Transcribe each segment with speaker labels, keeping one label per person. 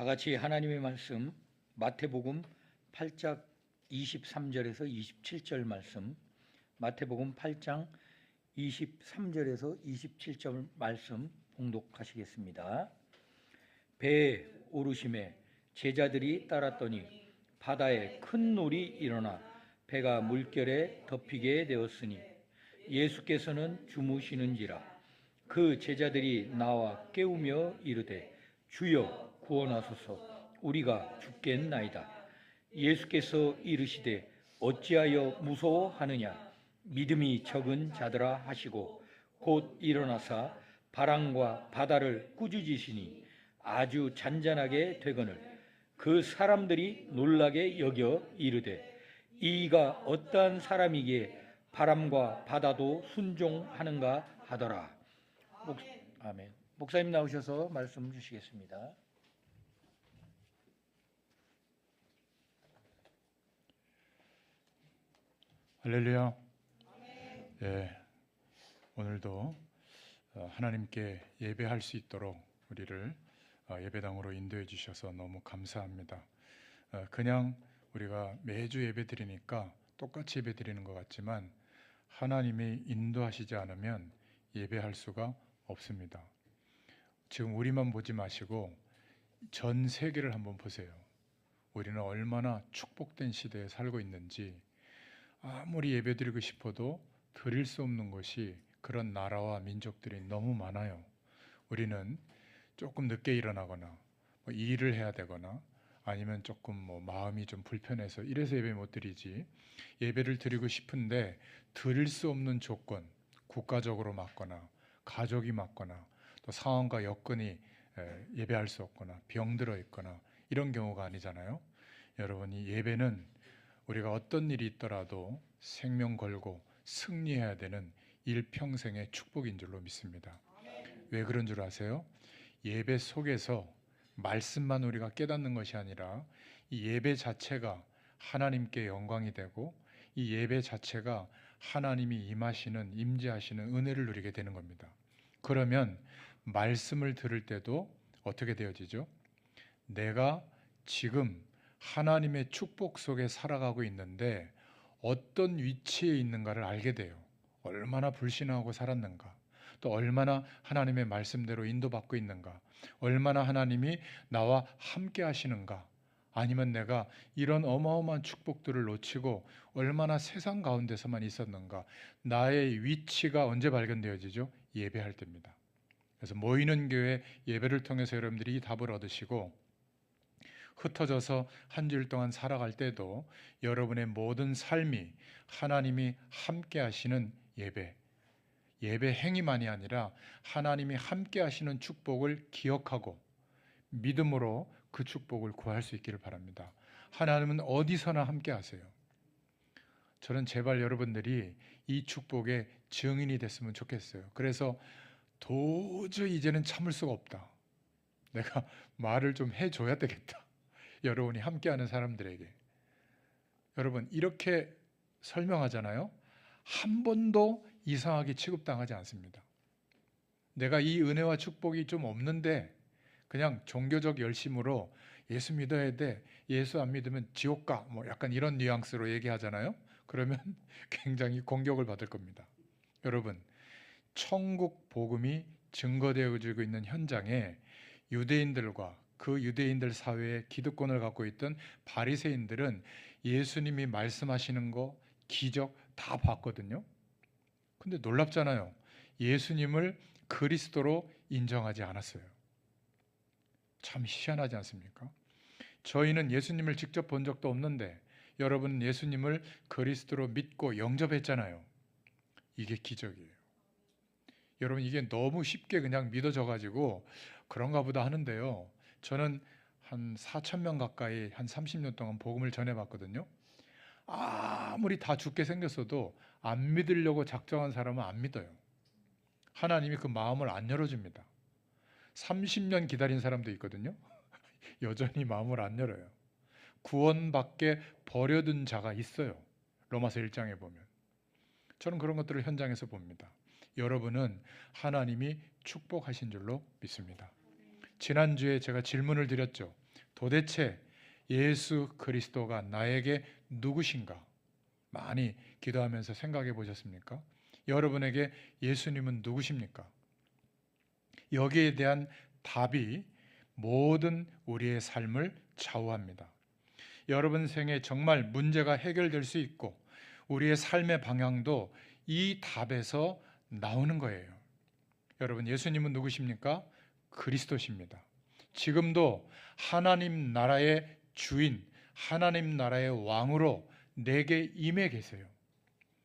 Speaker 1: 다 같이 하나님의 말씀 마태복음 8장 23절에서 27절 말씀, 마태복음 8장 23절에서 27절 말씀 봉독하시겠습니다. 배에 오르심에 제자들이 따랐더니 바다에 큰 놀이 일어나 배가 물결에 덮이게 되었으니 예수께서는 주무시는지라. 그 제자들이 나와 깨우며 이르되 주여 구원하소서, 우리가 죽겠나이다. 예수께서 이르시되 어찌하여 무서워하느냐, 믿음이 적은 자들아 하시고 곧 일어나사 바람과 바다를 꾸짖으시니 아주 잔잔하게 되거늘 그 사람들이 놀라게 여겨 이르되 이가 어떠한 사람이기에 바람과 바다도 순종하는가 하더라. 아멘. 목사님 나오셔서 말씀 주시겠습니다.
Speaker 2: 할렐루야. 예, 오늘도 하나님께 예배할 수 있도록 우리를 예배당으로 인도해 주셔서 너무 감사합니다. 그냥 우리가 매주 예배 드리니까 똑같이 예배 드리는 것 같지만 하나님이 인도하시지 않으면 예배할 수가 없습니다. 지금 우리만 보지 마시고 전 세계를 한번 보세요. 우리는 얼마나 축복된 시대에 살고 있는지, 아무리 예배드리고 싶어도 드릴 수 없는 것이 그런 나라와 민족들이 너무 많아요. 우리는 조금 늦게 일어나거나 일을 해야 되거나 아니면 조금 마음이 좀 불편해서 이래서 예배 못 드리지, 예배를 드리고 싶은데 드릴 수 없는 조건, 국가적으로 맞거나 가족이 맞거나 또 상황과 여건이 예배할 수 없거나 병들어 있거나 이런 경우가 아니잖아요. 여러분, 이 예배는 우리가 어떤 일이 있더라도 생명 걸고 승리해야 되는 일평생의 축복인 줄로 믿습니다. 왜 그런 줄 아세요? 예배 속에서 말씀만 우리가 깨닫는 것이 아니라 이 예배 자체가 하나님께 영광이 되고 이 예배 자체가 하나님이 임하시는, 임재하시는 은혜를 누리게 되는 겁니다. 그러면 말씀을 들을 때도 어떻게 되어지죠? 내가 지금 하나님의 축복 속에 살아가고 있는데 어떤 위치에 있는가를 알게 돼요. 얼마나 불신하고 살았는가, 또 얼마나 하나님의 말씀대로 인도받고 있는가, 얼마나 하나님이 나와 함께 하시는가, 아니면 내가 이런 어마어마한 축복들을 놓치고 얼마나 세상 가운데서만 있었는가. 나의 위치가 언제 발견되어지죠? 예배할 때입니다. 그래서 모이는 교회 예배를 통해서 여러분들이 이 답을 얻으시고, 흩어져서 한 주일 동안 살아갈 때도 여러분의 모든 삶이 하나님이 함께 하시는 예배 행위만이 아니라 하나님이 함께 하시는 축복을 기억하고 믿음으로 그 축복을 구할 수 있기를 바랍니다. 하나님은 어디서나 함께 하세요. 저는 제발 여러분들이 이 축복의 증인이 됐으면 좋겠어요. 그래서 도저히 이제는 참을 수가 없다, 내가 말을 좀 해줘야 되겠다, 여러분이 함께하는 사람들에게. 여러분, 이렇게 설명하잖아요. 한 번도 이상하게 취급당하지 않습니다. 내가 이 은혜와 축복이 좀 없는데 그냥 종교적 열심으로 예수 믿어야 돼, 예수 안 믿으면 지옥 가, 약간 이런 뉘앙스로 얘기하잖아요. 그러면 굉장히 공격을 받을 겁니다. 여러분, 천국 복음이 증거되어지고 있는 현장에 유대인들과 그 유대인들 사회에 기득권을 갖고 있던 바리새인들은 예수님이 말씀하시는 거, 기적 다 봤거든요. 근데 놀랍잖아요. 예수님을 그리스도로 인정하지 않았어요. 참 희한하지 않습니까? 저희는 예수님을 직접 본 적도 없는데 여러분은 예수님을 그리스도로 믿고 영접했잖아요. 이게 기적이에요. 여러분, 이게 너무 쉽게 그냥 믿어져가지고 그런가 보다 하는데요, 저는 한 4,000명 가까이 한 30년 동안 복음을 전해봤거든요. 아무리 다 죽게 생겼어도 안 믿으려고 작정한 사람은 안 믿어요. 하나님이 그 마음을 안 열어줍니다. 30년 기다린 사람도 있거든요. 여전히 마음을 안 열어요. 구원받게 버려둔 자가 있어요. 로마서 1장에 보면. 저는 그런 것들을 현장에서 봅니다. 여러분은 하나님이 축복하신 줄로 믿습니다. 지난주에 제가 질문을 드렸죠. 도대체 예수 그리스도가 나에게 누구신가? 많이 기도하면서 생각해 보셨습니까? 여러분에게 예수님은 누구십니까? 여기에 대한 답이 모든 우리의 삶을 좌우합니다. 여러분 생에 정말 문제가 해결될 수 있고 우리의 삶의 방향도 이 답에서 나오는 거예요. 여러분, 예수님은 누구십니까? 그리스도십니다. 지금도 하나님 나라의 주인, 하나님 나라의 왕으로 내게 임해 계세요.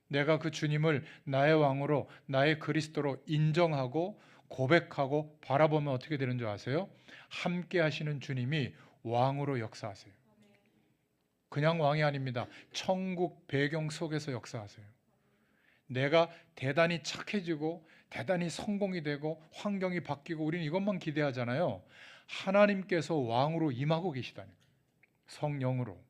Speaker 2: 내가 그 주님을 나의 왕으로, 나의 그리스도로 인정하고 고백하고 바라보면 어떻게 되는 줄 아세요? 함께 하시는 주님이 왕으로 역사하세요. 그냥 왕이 아닙니다. 천국 배경 속에서 역사하세요. 내가 대단히 착해지고 대단히 성공이 되고 환경이 바뀌고 우리는 이것만 기대하잖아요. 하나님께서 왕으로 임하고 계시다는 거예요. 성령으로.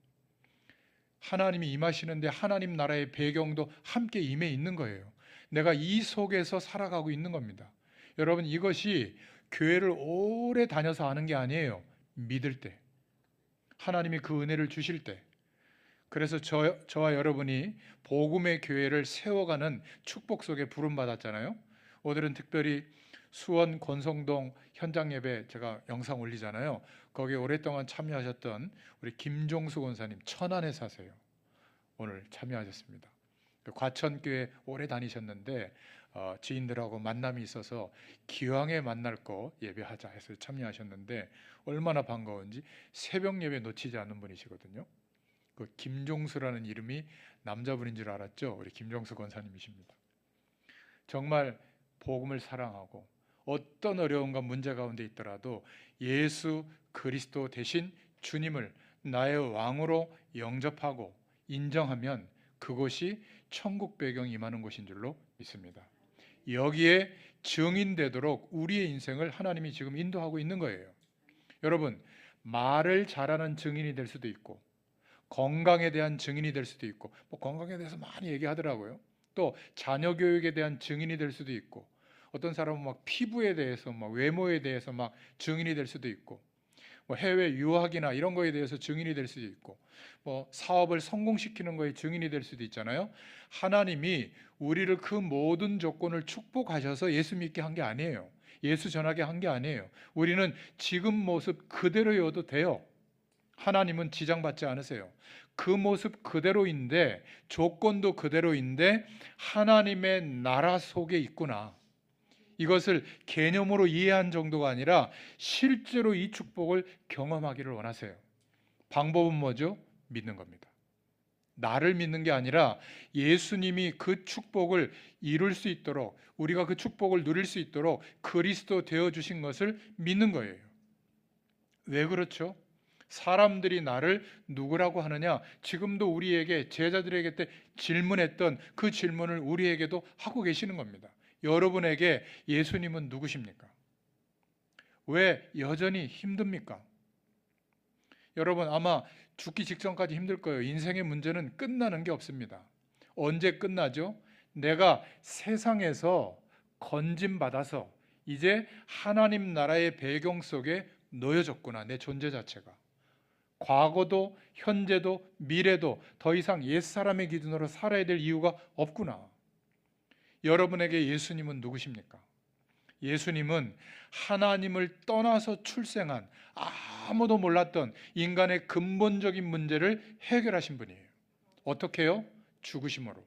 Speaker 2: 하나님이 임하시는데 하나님 나라의 배경도 함께 임해 있는 거예요. 내가 이 속에서 살아가고 있는 겁니다. 여러분, 이것이 교회를 오래 다녀서 아는 게 아니에요. 믿을 때, 하나님이 그 은혜를 주실 때. 그래서 저와 여러분이 복음의 교회를 세워가는 축복 속에 부름받았잖아요. 오늘은 특별히 수원 권성동 현장 예배 제가 영상 올리잖아요. 거기에 오랫동안 참여하셨던 우리 김종수 권사님, 천안에 사세요. 오늘 참여하셨습니다. 과천교회 오래 다니셨는데 지인들하고 만남이 있어서 기왕에 만날 거 예배하자 해서 참여하셨는데 얼마나 반가운지 새벽 예배 놓치지 않는 분이시거든요. 그 김종수라는 이름이 남자분인 줄 알았죠. 우리 김종수 권사님이십니다. 정말 복음을 사랑하고 어떤 어려움과 문제 가운데 있더라도 예수 그리스도 대신 주님을 나의 왕으로 영접하고 인정하면 그곳이 천국 배경이 임하는 곳인 줄로 믿습니다. 여기에 증인되도록 우리의 인생을 하나님이 지금 인도하고 있는 거예요. 여러분, 말을 잘하는 증인이 될 수도 있고 건강에 대한 증인이 될 수도 있고 건강에 대해서 많이 얘기하더라고요. 또 자녀 교육에 대한 증인이 될 수도 있고 어떤 사람은 막 피부에 대해서 막 외모에 대해서 막 증인이 될 수도 있고 해외 유학이나 이런 거에 대해서 증인이 될 수도 있고 사업을 성공시키는 거에 증인이 될 수도 있잖아요. 하나님이 우리를 그 모든 조건을 축복하셔서 예수 믿게 한 게 아니에요. 예수 전하게 한 게 아니에요. 우리는 지금 모습 그대로여도 돼요. 하나님은 지장받지 않으세요. 그 모습 그대로인데 조건도 그대로인데 하나님의 나라 속에 있구나. 이것을 개념으로 이해한 정도가 아니라 실제로 이 축복을 경험하기를 원하세요. 방법은 뭐죠? 믿는 겁니다. 나를 믿는 게 아니라 예수님이 그 축복을 이룰 수 있도록 우리가 그 축복을 누릴 수 있도록 그리스도 되어주신 것을 믿는 거예요. 왜 그렇죠? 사람들이 나를 누구라고 하느냐? 지금도 우리에게 제자들에게 때 질문했던 그 질문을 우리에게도 하고 계시는 겁니다. 여러분에게 예수님은 누구십니까? 왜 여전히 힘듭니까? 여러분 아마 죽기 직전까지 힘들 거예요. 인생의 문제는 끝나는 게 없습니다. 언제 끝나죠? 내가 세상에서 건짐받아서 이제 하나님 나라의 배경 속에 놓여졌구나. 내 존재 자체가. 과거도 현재도 미래도 더 이상 옛사람의 기준으로 살아야 될 이유가 없구나. 여러분에게 예수님은 누구십니까? 예수님은 하나님을 떠나서 출생한 아무도 몰랐던 인간의 근본적인 문제를 해결하신 분이에요. 어떻게 해요? 죽으심으로.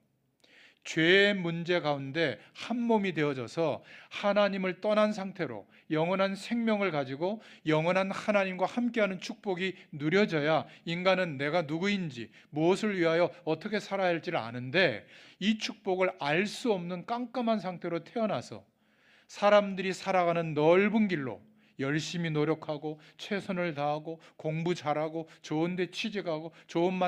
Speaker 2: 죄의 문제 가운데 한 몸이 되어져서 하나님을 떠난 상태로 영원한 생명을 가지고 영원한 하나님과 함께하는 축복이 누려져야 인간은 내가 누구인지 무엇을 위하여 어떻게 살아야 할지를 아는데 이 축복을 알 수 없는 깜깜한 상태로 태어나서 사람들이 살아가는 넓은 길로 열심히 노력하고 최선을 다하고 공부 잘하고 좋은 데 취직하고 좋은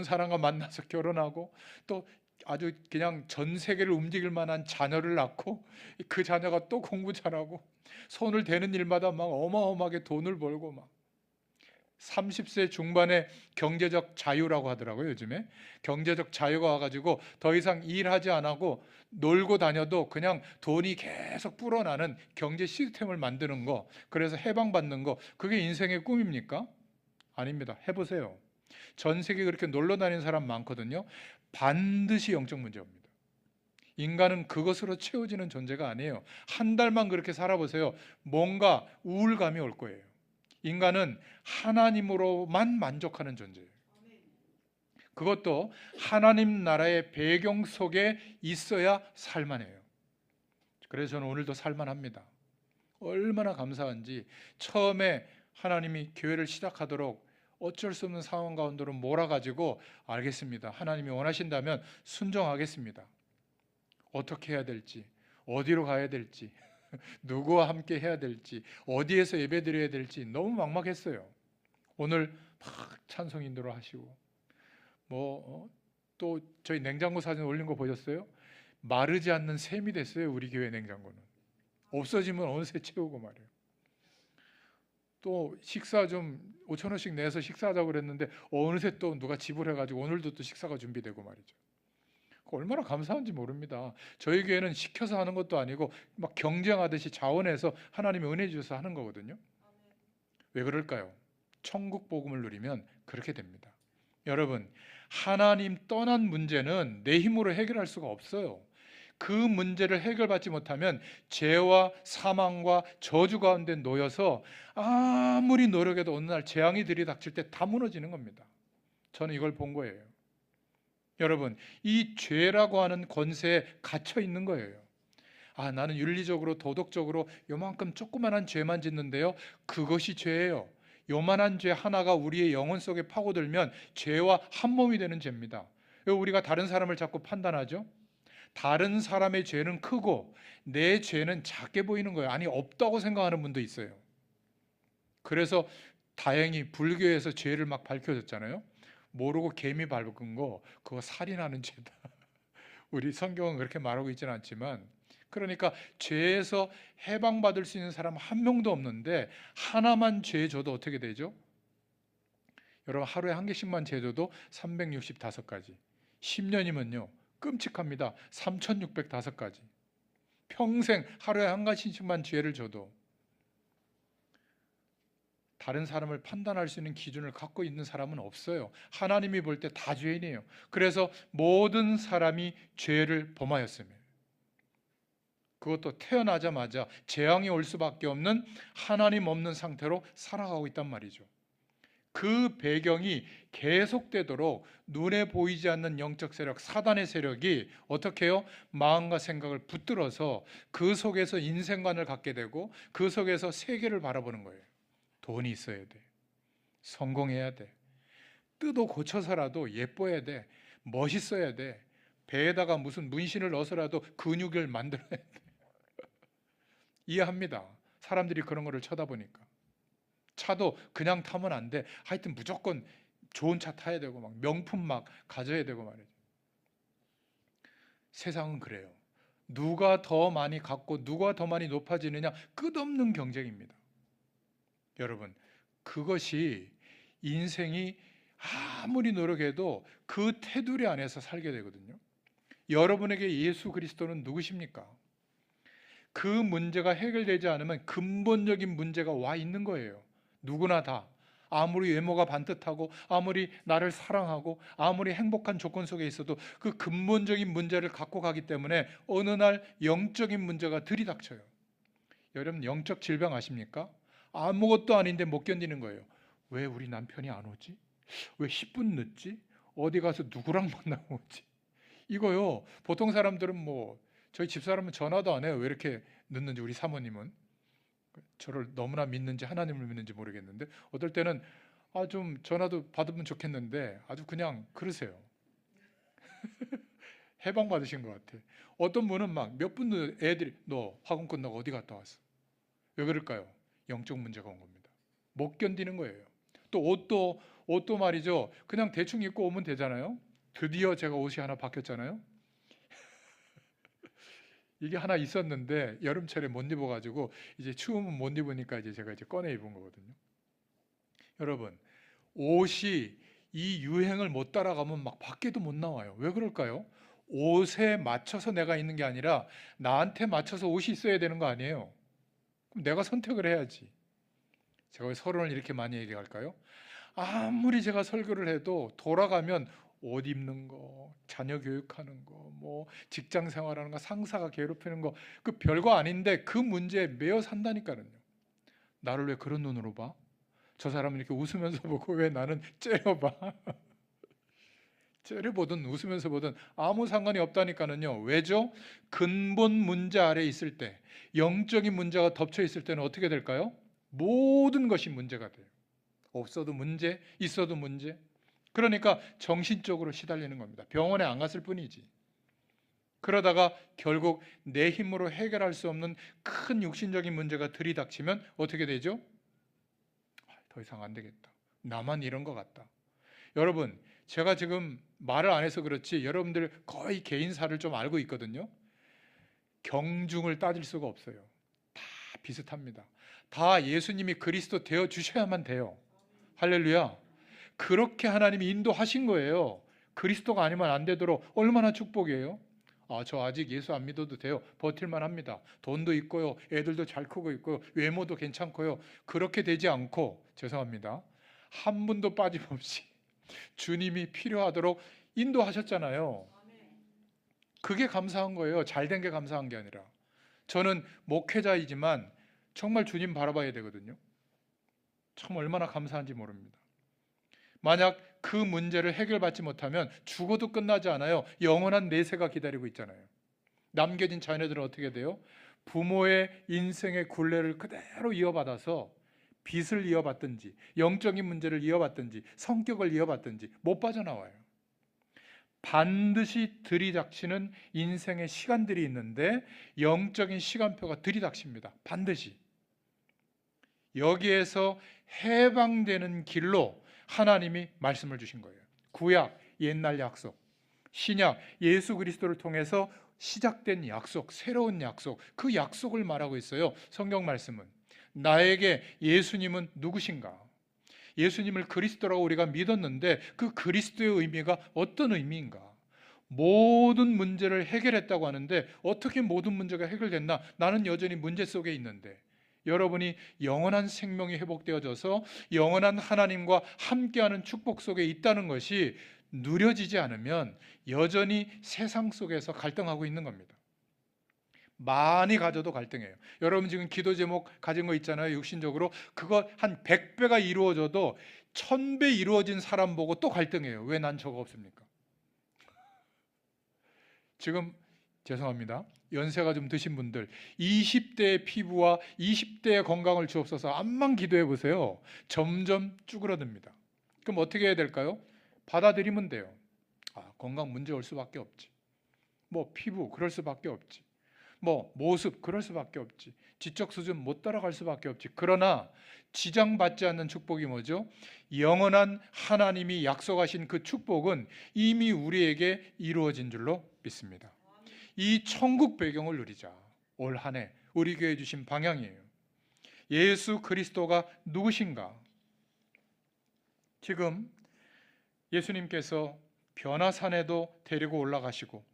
Speaker 2: 사람과 만나서 결혼하고 또 아주 그냥 전 세계를 움직일 만한 자녀를 낳고 그 자녀가 또 공부 잘하고 손을 대는 일마다 막 어마어마하게 돈을 벌고 막 30세 중반에 경제적 자유라고 하더라고요. 요즘에 경제적 자유가 와가지고 더 이상 일하지 않고 놀고 다녀도 그냥 돈이 계속 불어나는 경제 시스템을 만드는 거, 그래서 해방받는 거, 그게 인생의 꿈입니까? 아닙니다. 해보세요. 전 세계 그렇게 놀러 다니는 사람 많거든요. 반드시 영적 문제입니다. 인간은 그것으로 채워지는 존재가 아니에요. 한 달만 그렇게 살아보세요. 뭔가 우울감이 올 거예요. 인간은 하나님으로만 만족하는 존재예요. 그것도 하나님 나라의 배경 속에 있어야 살만해요. 그래서 저는 오늘도 살만합니다. 얼마나 감사한지. 처음에 하나님이 교회를 시작하도록 어쩔 수 없는 상황 가운데로 몰아가지고, 알겠습니다, 하나님이 원하신다면 순종하겠습니다. 어떻게 해야 될지, 어디로 가야 될지, 누구와 함께 해야 될지, 어디에서 예배드려야 될지 너무 막막했어요. 오늘 막 찬송 인도를 하시고, 또 저희 냉장고 사진 올린 거 보셨어요? 마르지 않는 샘이 됐어요. 우리 교회 냉장고는 없어지면 어느새 채우고 말이에요. 또 식사 좀 5,000원씩 내서 식사하자고 그랬는데 어느새 또 누가 지불해가지고 오늘도 또 식사가 준비되고 말이죠. 얼마나 감사한지 모릅니다. 저희 교회는 시켜서 하는 것도 아니고 막 경쟁하듯이 자원해서 하나님이 은혜 주셔서 하는 거거든요. 왜 그럴까요? 천국 복음을 누리면 그렇게 됩니다. 여러분, 하나님 떠난 문제는 내 힘으로 해결할 수가 없어요. 그 문제를 해결받지 못하면 죄와 사망과 저주 가운데 놓여서 아무리 노력해도 어느 날 재앙이 들이닥칠 때 다 무너지는 겁니다. 저는 이걸 본 거예요. 여러분, 이 죄라고 하는 권세에 갇혀 있는 거예요. 나는 윤리적으로 도덕적으로 요만큼 조그만한 죄만 짓는데요, 그것이 죄예요. 요만한 죄 하나가 우리의 영혼 속에 파고들면 죄와 한 몸이 되는 죄입니다. 왜 우리가 다른 사람을 자꾸 판단하죠? 다른 사람의 죄는 크고 내 죄는 작게 보이는 거예요. 아니, 없다고 생각하는 분도 있어요. 그래서 다행히 불교에서 죄를 막 밝혀졌잖아요. 모르고 개미 밟은 거, 그거 살인하는 죄다. 우리 성경은 그렇게 말하고 있지는 않지만, 그러니까 죄에서 해방받을 수 있는 사람 한 명도 없는데, 하나만 죄 져도 어떻게 되죠? 여러분, 하루에 한 개씩만 죄 져도 365가지, 10년이면요 끔찍합니다. 3605가지. 평생 하루에 한 가지씩만 죄를 져도 다른 사람을 판단할 수 있는 기준을 갖고 있는 사람은 없어요. 하나님이 볼 때 다 죄인이에요. 그래서 모든 사람이 죄를 범하였습니다. 그것도 태어나자마자 재앙이 올 수밖에 없는 하나님 없는 상태로 살아가고 있단 말이죠. 그 배경이 계속되도록 눈에 보이지 않는 영적 세력, 사단의 세력이 어떻게 해요? 마음과 생각을 붙들어서 그 속에서 인생관을 갖게 되고 그 속에서 세계를 바라보는 거예요. 돈이 있어야 돼, 성공해야 돼, 뜯어 고쳐서라도 예뻐야 돼, 멋있어야 돼, 배에다가 무슨 문신을 넣어서라도 근육을 만들어야 돼. 이해합니다. 사람들이 그런 거를 쳐다보니까. 차도 그냥 타면 안 돼. 하여튼 무조건 좋은 차 타야 되고 막 명품 막 가져야 되고 말이죠. 세상은 그래요. 누가 더 많이 갖고 누가 더 많이 높아지느냐, 끝없는 경쟁입니다. 여러분, 그것이 인생이 아무리 노력해도 그 테두리 안에서 살게 되거든요. 여러분에게 예수 그리스도는 누구십니까? 그 문제가 해결되지 않으면 근본적인 문제가 와 있는 거예요. 누구나 다. 아무리 외모가 반듯하고 아무리 나를 사랑하고 아무리 행복한 조건 속에 있어도 그 근본적인 문제를 갖고 가기 때문에 어느 날 영적인 문제가 들이닥쳐요. 여러분, 영적 질병 아십니까? 아무것도 아닌데 못 견디는 거예요. 왜 우리 남편이 안 오지? 왜 10분 늦지? 어디 가서 누구랑 만나고 오지? 이거요, 보통 사람들은 저희 집사람은 전화도 안 해요. 왜 이렇게 늦는지. 우리 사모님은 저를 너무나 믿는지 하나님을 믿는지 모르겠는데, 어떨 때는 좀 전화도 받으면 좋겠는데 아주 그냥 그러세요. 해방 받으신 것 같아. 어떤 분은 막 몇 분 늦, 애들이 너 학원 끝나고 어디 갔다 왔어? 왜 그럴까요? 영적 문제가 온 겁니다. 못 견디는 거예요. 또 옷도 말이죠, 그냥 대충 입고 오면 되잖아요. 드디어 제가 옷이 하나 바뀌었잖아요. 이게 하나 있었는데 여름철에 못 입어가지고 이제 추우면 못 입으니까 이제 제가 꺼내 입은 거거든요. 여러분, 옷이 이 유행을 못 따라가면 막 밖에도 못 나와요. 왜 그럴까요? 옷에 맞춰서 내가 있는 게 아니라 나한테 맞춰서 옷이 있어야 되는 거 아니에요? 그럼 내가 선택을 해야지. 제가 왜 서론을 이렇게 많이 얘기할까요? 아무리 제가 설교를 해도 돌아가면 옷 입는 거, 자녀 교육하는 거, 뭐 직장 생활하는 거, 상사가 괴롭히는 거, 그 별거 아닌데 그 문제에 매여 산다니까요. 나를 왜 그런 눈으로 봐? 저 사람은 이렇게 웃으면서 보고 왜 나는 째려봐? 째려보든 웃으면서 보든 아무 상관이 없다니까는요. 왜죠? 근본 문제 아래 있을 때, 영적인 문제가 덮쳐 있을 때는 어떻게 될까요? 모든 것이 문제가 돼요. 없어도 문제, 있어도 문제. 그러니까 정신적으로 시달리는 겁니다. 병원에 안 갔을 뿐이지. 그러다가 결국 내 힘으로 해결할 수 없는 큰 육신적인 문제가 들이닥치면 어떻게 되죠? 더 이상 안 되겠다. 나만 이런 것 같다. 여러분, 제가 지금 말을 안 해서 그렇지 여러분들 거의 개인사를 좀 알고 있거든요. 경중을 따질 수가 없어요. 다 비슷합니다. 다 예수님이 그리스도 되어 주셔야만 돼요. 할렐루야. 그렇게 하나님이 인도하신 거예요. 그리스도가 아니면 안 되도록. 얼마나 축복이에요. 저 아직 예수 안 믿어도 돼요. 버틸만 합니다. 돈도 있고요. 애들도 잘 크고 있고요. 외모도 괜찮고요. 그렇게 되지 않고, 죄송합니다, 한 분도 빠짐없이 주님이 필요하도록 인도하셨잖아요. 그게 감사한 거예요. 잘된 게 감사한 게 아니라. 저는 목회자이지만 정말 주님 바라봐야 되거든요. 참 얼마나 감사한지 모릅니다. 만약 그 문제를 해결받지 못하면 죽어도 끝나지 않아요. 영원한 내세가 기다리고 있잖아요. 남겨진 자녀들은 어떻게 돼요? 부모의 인생의 굴레를 그대로 이어받아서 빚을 이어받든지 영적인 문제를 이어받든지 성격을 이어받든지 못 빠져나와요. 반드시 들이닥치는 인생의 시간들이 있는데 영적인 시간표가 들이닥칩니다. 반드시. 여기에서 해방되는 길로 하나님이 말씀을 주신 거예요. 구약, 옛날 약속, 신약, 예수 그리스도를 통해서 시작된 약속, 새로운 약속, 그 약속을 말하고 있어요. 성경 말씀은. 나에게 예수님은 누구신가? 예수님을 그리스도라고 우리가 믿었는데 그 그리스도의 의미가 어떤 의미인가? 모든 문제를 해결했다고 하는데 어떻게 모든 문제가 해결됐나? 나는 여전히 문제 속에 있는데, 여러분이 영원한 생명이 회복되어져서 영원한 하나님과 함께하는 축복 속에 있다는 것이 누려지지 않으면 여전히 세상 속에서 갈등하고 있는 겁니다. 많이 가져도 갈등해요. 여러분 지금 기도 제목 가진 거 있잖아요. 육신적으로 그거 한 100배가 이루어져도 1000배 이루어진 사람 보고 또 갈등해요. 왜 난 저거 없습니까? 지금 죄송합니다. 연세가 좀 드신 분들 20대의 피부와 20대의 건강을 주옵소서 암만 기도해 보세요. 점점 쭈그러듭니다. 그럼 어떻게 해야 될까요? 받아들이면 돼요. 건강 문제 올 수밖에 없지. 뭐 피부 그럴 수밖에 없지. 뭐 모습 그럴 수밖에 없지. 지적 수준 못 따라갈 수밖에 없지. 그러나 지장받지 않는 축복이 뭐죠? 영원한 하나님이 약속하신 그 축복은 이미 우리에게 이루어진 줄로 믿습니다. 이 천국 배경을 누리자. 올 한 해 우리 교회 주신 방향이에요. 예수 그리스도가 누구신가? 지금 예수님께서 변화산에도 데리고 올라가시고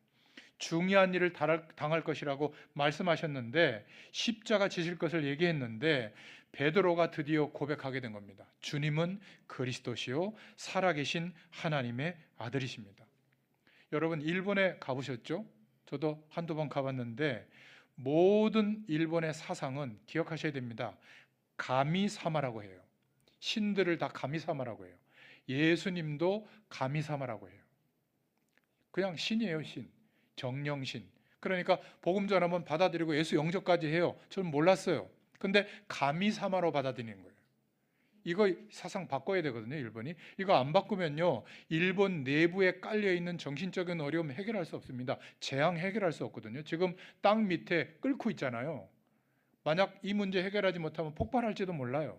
Speaker 2: 중요한 일을 당할 것이라고 말씀하셨는데 십자가 지실 것을 얘기했는데 베드로가 드디어 고백하게 된 겁니다. 주님은 그리스도시요 살아계신 하나님의 아들이십니다. 여러분 일본에 가보셨죠? 저도 한두 번 가봤는데 모든 일본의 사상은 기억하셔야 됩니다. 가미사마라고 해요. 신들을 다 가미사마라고 해요. 예수님도 가미사마라고 해요. 그냥 신이에요. 신. 정령신. 그러니까 복음 전하면 받아들이고 예수 영접까지 해요. 저는 몰랐어요. 근데 가미사마로 받아들이는 거예요. 이거 사상 바꿔야 되거든요. 일본이. 이거 안 바꾸면요 일본 내부에 깔려있는 정신적인 어려움 해결할 수 없습니다. 재앙 해결할 수 없거든요. 지금 땅 밑에 끓고 있잖아요. 만약 이 문제 해결하지 못하면 폭발할지도 몰라요.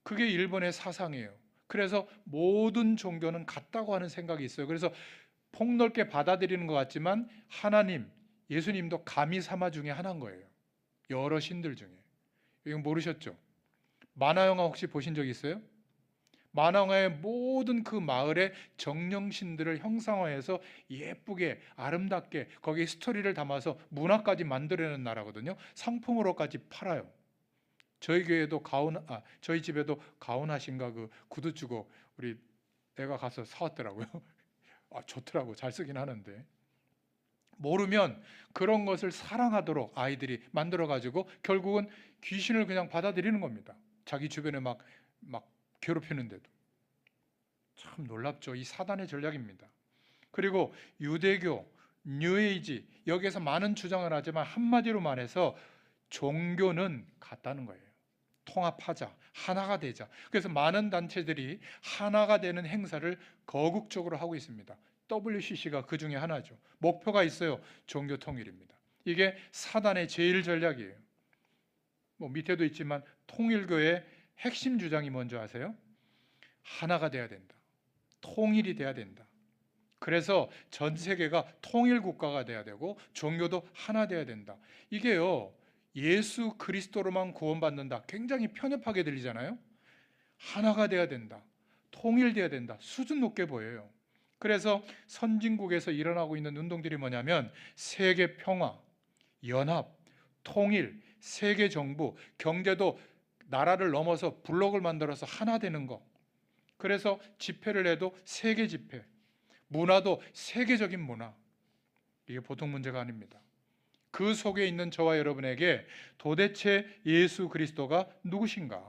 Speaker 2: 그게 일본의 사상이에요. 그래서 모든 종교는 같다고 하는 생각이 있어요. 그래서 폭넓게 받아들이는 것 같지만 하나님, 예수님도 가미사마 중에 하나인 거예요. 여러 신들 중에. 이거 모르셨죠? 만화 영화 혹시 보신 적 있어요? 만왕의 모든 그 마을의 정령신들을 형상화해서 예쁘게 아름답게 거기에 스토리를 담아서 문화까지 만들어내는 나라거든요. 상품으로까지 팔아요. 저희 교회도 저희 집에도 가온하신가 그 구두 주고 우리 애가 가서 사왔더라고요. 좋더라고. 잘 쓰긴 하는데. 모르면 그런 것을 사랑하도록 아이들이 만들어가지고 결국은 귀신을 그냥 받아들이는 겁니다. 자기 주변에 막 괴롭히는데도. 참 놀랍죠. 이 사단의 전략입니다. 그리고 유대교, 뉴에이지, 여기에서 많은 주장을 하지만 한마디로 말해서 종교는 같다는 거예요. 통합하자, 하나가 되자. 그래서 많은 단체들이 하나가 되는 행사를 거국적으로 하고 있습니다. WCC가 그 중에 하나죠. 목표가 있어요. 종교 통일입니다. 이게 사단의 제일 전략이에요. 밑에도 있지만 통일교의 핵심 주장이 뭔지 아세요? 하나가 돼야 된다. 통일이 돼야 된다. 그래서 전 세계가 통일 국가가 돼야 되고 종교도 하나 돼야 된다. 이게요, 예수 그리스도로만 구원받는다. 굉장히 편협하게 들리잖아요. 하나가 돼야 된다. 통일돼야 된다. 수준 높게 보여요. 그래서 선진국에서 일어나고 있는 운동들이 뭐냐면 세계 평화, 연합, 통일, 세계 정부, 경제도 나라를 넘어서 블록을 만들어서 하나 되는 거. 그래서 집회를 해도 세계 집회, 문화도 세계적인 문화. 이게 보통 문제가 아닙니다. 그 속에 있는 저와 여러분에게 도대체 예수 그리스도가 누구신가?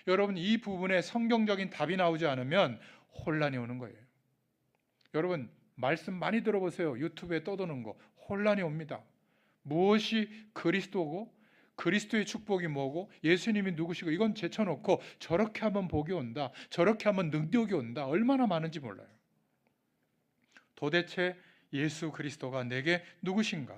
Speaker 2: 여러분, 이 부분에 성경적인 답이 나오지 않으면 혼란이 오는 거예요. 여러분, 말씀 많이 들어보세요. 유튜브에 떠도는 거 혼란이 옵니다. 무엇이 그리스도고 그리스도의 축복이 뭐고 예수님이 누구시고 이건 제쳐놓고 저렇게 하면 복이 온다, 저렇게 하면 능력이 온다, 얼마나 많은지 몰라요. 도대체 예수 그리스도가 내게 누구신가?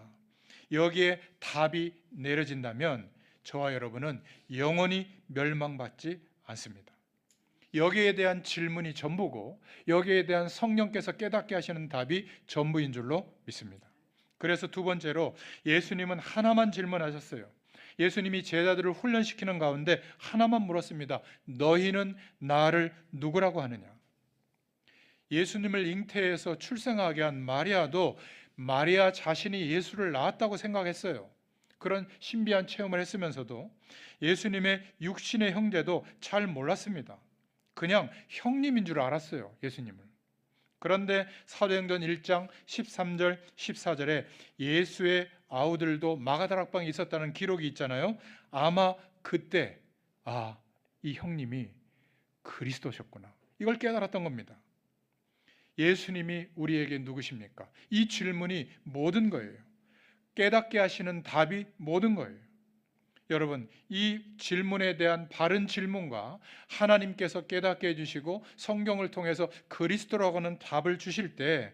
Speaker 2: 여기에 답이 내려진다면 저와 여러분은 영원히 멸망받지 않습니다. 여기에 대한 질문이 전부고 여기에 대한 성령께서 깨닫게 하시는 답이 전부인 줄로 믿습니다. 그래서 두 번째로 예수님은 하나만 질문하셨어요. 예수님이 제자들을 훈련시키는 가운데 하나만 물었습니다. 너희는 나를 누구라고 하느냐? 예수님을 잉태해서 출생하게 한 마리아도 마리아 자신이 예수를 낳았다고 생각했어요. 그런 신비한 체험을 했으면서도 예수님의 육신의 형제도 잘 몰랐습니다. 그냥 형님인 줄 알았어요, 예수님을. 그런데 사도행전 1장 13절 14절에 예수의 아우들도 마가다락방에 있었다는 기록이 있잖아요. 아마 그때 이 형님이 그리스도셨구나, 이걸 깨달았던 겁니다. 예수님이 우리에게 누구십니까? 이 질문이 모든 거예요. 깨닫게 하시는 답이 모든 거예요. 여러분, 이 질문에 대한 바른 질문과 하나님께서 깨닫게 해주시고 성경을 통해서 그리스도라고 하는 답을 주실 때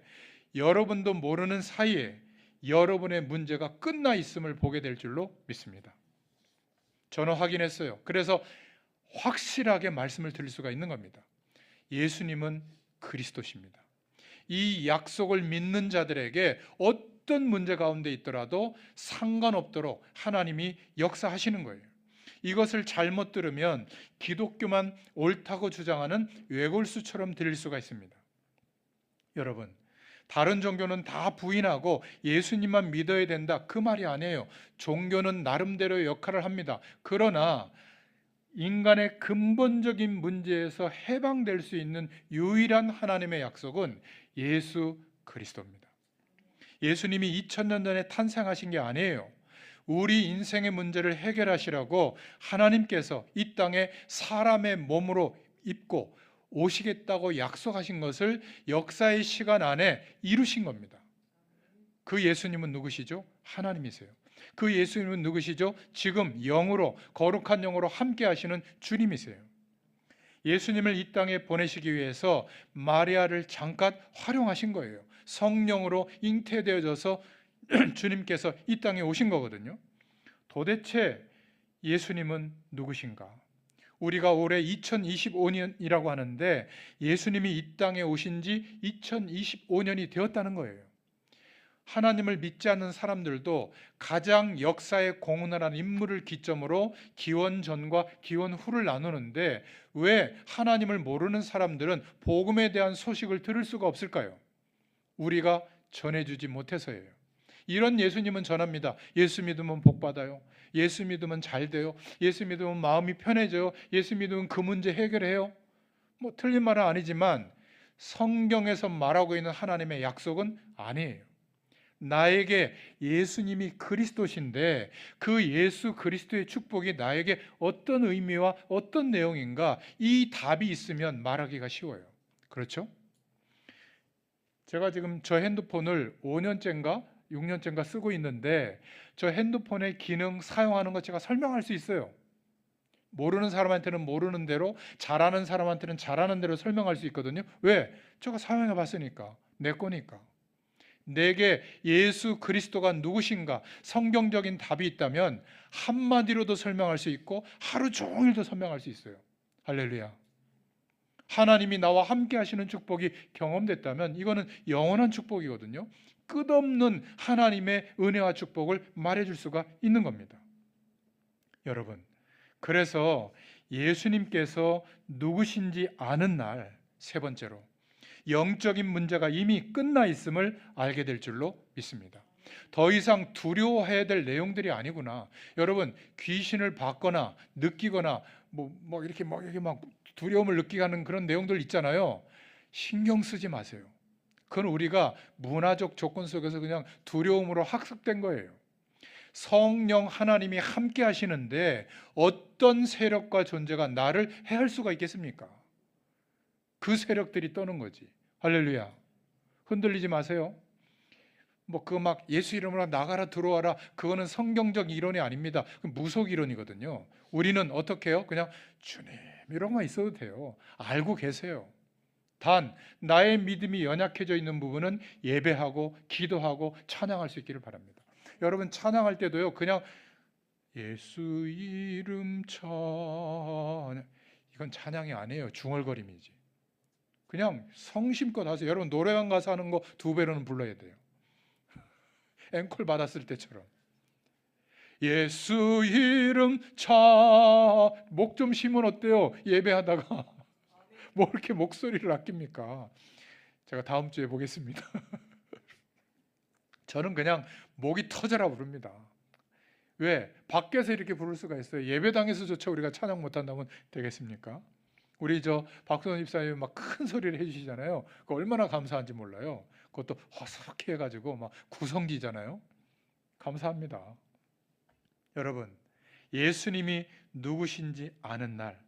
Speaker 2: 여러분도 모르는 사이에 여러분의 문제가 끝나 있음을 보게 될 줄로 믿습니다. 저는 확인했어요. 그래서 확실하게 말씀을 드릴 수가 있는 겁니다. 예수님은 그리스도십니다. 이 약속을 믿는 자들에게 어떤 문제 가운데 있더라도 상관없도록 하나님이 역사하시는 거예요. 이것을 잘못 들으면 기독교만 옳다고 주장하는 외골수처럼 들릴 수가 있습니다. 여러분, 다른 종교는 다 부인하고 예수님만 믿어야 된다, 그 말이 아니에요. 종교는 나름대로의 역할을 합니다. 그러나 인간의 근본적인 문제에서 해방될 수 있는 유일한 하나님의 약속은 예수 그리스도입니다. 예수님이 2000년 전에 탄생하신 게 아니에요. 우리 인생의 문제를 해결하시라고 하나님께서 이 땅에 사람의 몸으로 입고 오시겠다고 약속하신 것을 역사의 시간 안에 이루신 겁니다. 그 예수님은 누구시죠? 하나님이세요. 그 예수님은 누구시죠? 지금 영으로, 거룩한 영으로 함께 하시는 주님이세요. 예수님을 이 땅에 보내시기 위해서 마리아를 잠깐 활용하신 거예요. 성령으로 잉태되어져서 주님께서 이 땅에 오신 거거든요. 도대체 예수님은 누구신가? 우리가 올해 2025년이라고 하는데 예수님이 이 땅에 오신 지 2025년이 되었다는 거예요. 하나님을 믿지 않는 사람들도 가장 역사에 공헌을 한 인물을 기점으로 기원 전과 기원 후를 나누는데 왜 하나님을 모르는 사람들은 복음에 대한 소식을 들을 수가 없을까요? 우리가 전해주지 못해서예요. 이런 예수님은 전합니다. 예수 믿으면 복 받아요. 예수 믿으면 잘 돼요. 예수 믿으면 마음이 편해져요. 예수 믿으면 그 문제 해결해요. 뭐 틀린 말은 아니지만 성경에서 말하고 있는 하나님의 약속은 아니에요. 나에게 예수님이 그리스도신데 그 예수 그리스도의 축복이 나에게 어떤 의미와 어떤 내용인가, 이 답이 있으면 말하기가 쉬워요. 그렇죠? 제가 지금 저 핸드폰을 5년째인가 6년째인가 쓰고 있는데 저 핸드폰의 기능 사용하는 거 제가 설명할 수 있어요. 모르는 사람한테는 모르는 대로, 잘하는 사람한테는 잘하는 대로 설명할 수 있거든요. 왜? 제가 사용해 봤으니까. 내 거니까. 내게 예수 그리스도가 누구신가 성경적인 답이 있다면 한마디로도 설명할 수 있고 하루 종일도 설명할 수 있어요. 할렐루야. 하나님이 나와 함께 하시는 축복이 경험됐다면 이거는 영원한 축복이거든요. 끝없는 하나님의 은혜와 축복을 말해줄 수가 있는 겁니다. 여러분, 그래서 예수님께서 누구신지 아는 날, 세 번째로 영적인 문제가 이미 끝나 있음을 알게 될 줄로 믿습니다. 더 이상 두려워해야 될 내용들이 아니구나. 여러분, 귀신을 받거나 느끼거나 이렇게 막 두려움을 느끼게 하는 그런 내용들 있잖아요. 신경 쓰지 마세요. 그건 우리가 문화적 조건 속에서 그냥 두려움으로 학습된 거예요. 성령 하나님이 함께 하시는데 어떤 세력과 존재가 나를 해할 수가 있겠습니까? 그 세력들이 떠는 거지. 할렐루야. 흔들리지 마세요. 그거 막 예수 이름으로 나가라 들어와라, 그거는 성경적 이론이 아닙니다. 무속 이론이거든요. 우리는 어떻게 해요? 그냥 주님 이런만 있어도 돼요. 알고 계세요. 단 나의 믿음이 연약해져 있는 부분은 예배하고 기도하고 찬양할 수 있기를 바랍니다. 여러분, 찬양할 때도요, 그냥 예수 이름 찬양, 이건 찬양이 아니에요. 중얼거림이지. 그냥 성심껏 하세요. 여러분, 노래방 가서 하는 거 2배로는 불러야 돼요. 앵콜 받았을 때처럼. 예수 이름 목 좀 쉬면 어때요? 예배하다가 뭐 이렇게 목소리를 아낍니까? 제가 다음 주에 보겠습니다. 저는 그냥 목이 터져라 부릅니다. 왜? 밖에서 이렇게 부를 수가 있어요. 예배당에서조차 우리가 찬양 못한다면 되겠습니까? 우리 박수원 집사님 막 큰 소리를 해주시잖아요. 그거 얼마나 감사한지 몰라요. 그것도 허스럽게 해가지고 막 구성지잖아요. 감사합니다. 여러분, 예수님이 누구신지 아는 날,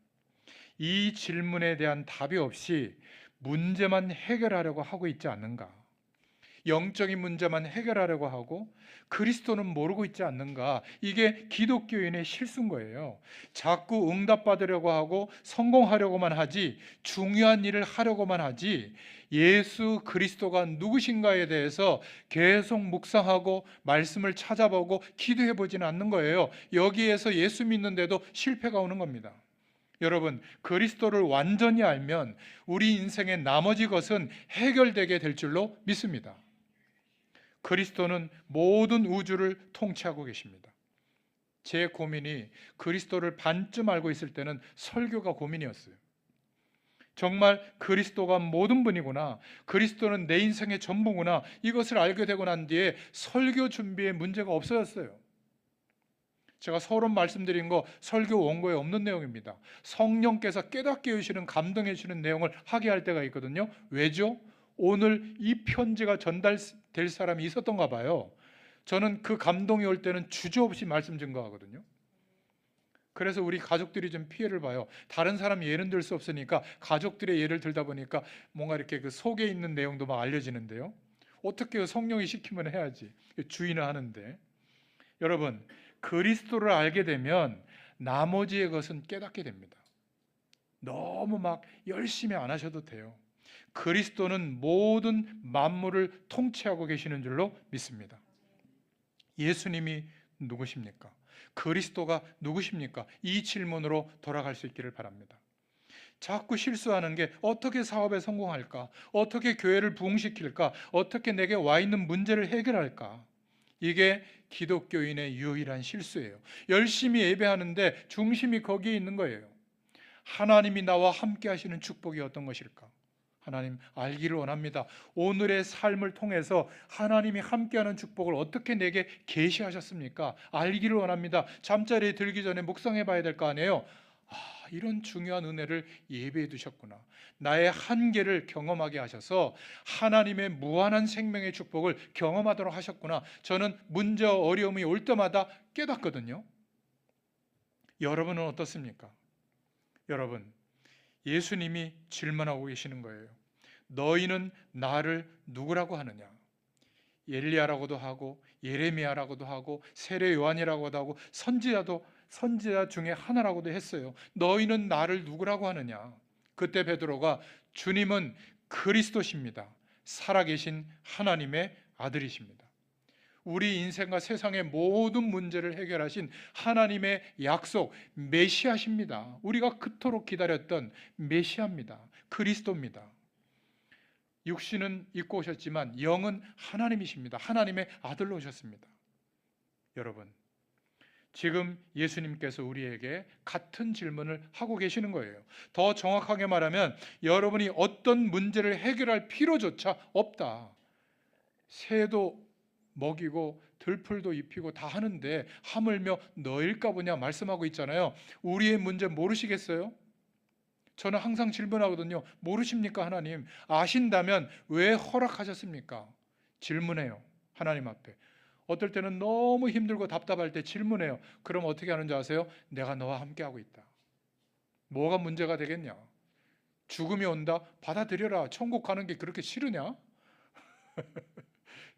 Speaker 2: 이 질문에 대한 답이 없이 문제만 해결하려고 하고 있지 않는가? 영적인 문제만 해결하려고 하고 그리스도는 모르고 있지 않는가? 이게 기독교인의 실수인 거예요. 자꾸 응답받으려고 하고 성공하려고만 하지, 중요한 일을 하려고만 하지, 예수 그리스도가 누구신가에 대해서 계속 묵상하고 말씀을 찾아보고 기도해 보지는 않는 거예요. 여기에서 예수 믿는데도 실패가 오는 겁니다. 여러분, 그리스도를 완전히 알면 우리 인생의 나머지 것은 해결되게 될 줄로 믿습니다. 그리스도는 모든 우주를 통치하고 계십니다. 제 고민이 그리스도를 반쯤 알고 있을 때는 설교가 고민이었어요. 정말 그리스도가 모든 분이구나, 그리스도는 내 인생의 전부구나, 이것을 알게 되고 난 뒤에 설교 준비에 문제가 없어졌어요. 제가 서론 말씀드린 거 설교 원고에 없는 내용입니다. 성령께서 깨닫게 해주시는, 감동해 주시는 내용을 하게 할 때가 있거든요. 왜죠? 오늘 이 편지가 전달될 사람이 있었던가 봐요. 저는 그 감동이 올 때는 주저없이 말씀 증거하거든요. 그래서 우리 가족들이 좀 피해를 봐요. 다른 사람 예는 들 수 없으니까 가족들의 예를 들다 보니까 뭔가 이렇게 그 속에 있는 내용도 막 알려지는데요. 어떻게 성령이 시키면 해야지. 주인은 하는데. 여러분, 그리스도를 알게 되면 나머지의 것은 깨닫게 됩니다. 너무 막 열심히 안 하셔도 돼요. 그리스도는 모든 만물을 통치하고 계시는 줄로 믿습니다. 예수님이 누구십니까? 그리스도가 누구십니까? 이 질문으로 돌아갈 수 있기를 바랍니다. 자꾸 실수하는 게 어떻게 사업에 성공할까? 어떻게 교회를 부흥시킬까? 어떻게 내게 와 있는 문제를 해결할까? 이게 기독교인의 유일한 실수예요. 열심히 예배하는데 중심이 거기에 있는 거예요. 하나님이 나와 함께 하시는 축복이 어떤 것일까? 하나님 알기를 원합니다. 오늘의 삶을 통해서 하나님이 함께하는 축복을 어떻게 내게 계시하셨습니까? 알기를 원합니다. 잠자리에 들기 전에 묵상해 봐야 될 거 아니에요. 이런 중요한 은혜를 예배해 두셨구나. 나의 한계를 경험하게 하셔서 하나님의 무한한 생명의 축복을 경험하도록 하셨구나. 저는 문제와 어려움이 올 때마다 깨닫거든요. 여러분은 어떻습니까? 여러분, 예수님이 질문하고 계시는 거예요. 너희는 나를 누구라고 하느냐? 엘리야라고도 하고 예레미야라고도 하고 세례 요한이라고도 하고 선지자 중에 하나라고도 했어요. 너희는 나를 누구라고 하느냐? 그때 베드로가 주님은 그리스도십니다. 살아계신 하나님의 아들이십니다. 우리 인생과 세상의 모든 문제를 해결하신 하나님의 약속 메시아십니다. 우리가 그토록 기다렸던 메시아입니다. 그리스도입니다. 육신은 입고 오셨지만 영은 하나님이십니다. 하나님의 아들로 오셨습니다. 여러분, 지금 예수님께서 우리에게 같은 질문을 하고 계시는 거예요. 더 정확하게 말하면 여러분이 어떤 문제를 해결할 필요조차 없다. 새도 먹이고 들풀도 입히고 다 하는데 하물며 너일까 보냐 말씀하고 있잖아요. 우리의 문제 모르시겠어요? 저는 항상 질문하거든요. 모르십니까 하나님? 아신다면 왜 허락하셨습니까? 질문해요. 하나님 앞에. 어떨 때는 너무 힘들고 답답할 때 질문해요. 그럼 어떻게 하는지 아세요? 내가 너와 함께하고 있다. 뭐가 문제가 되겠냐? 죽음이 온다? 받아들여라. 천국 가는 게 그렇게 싫으냐?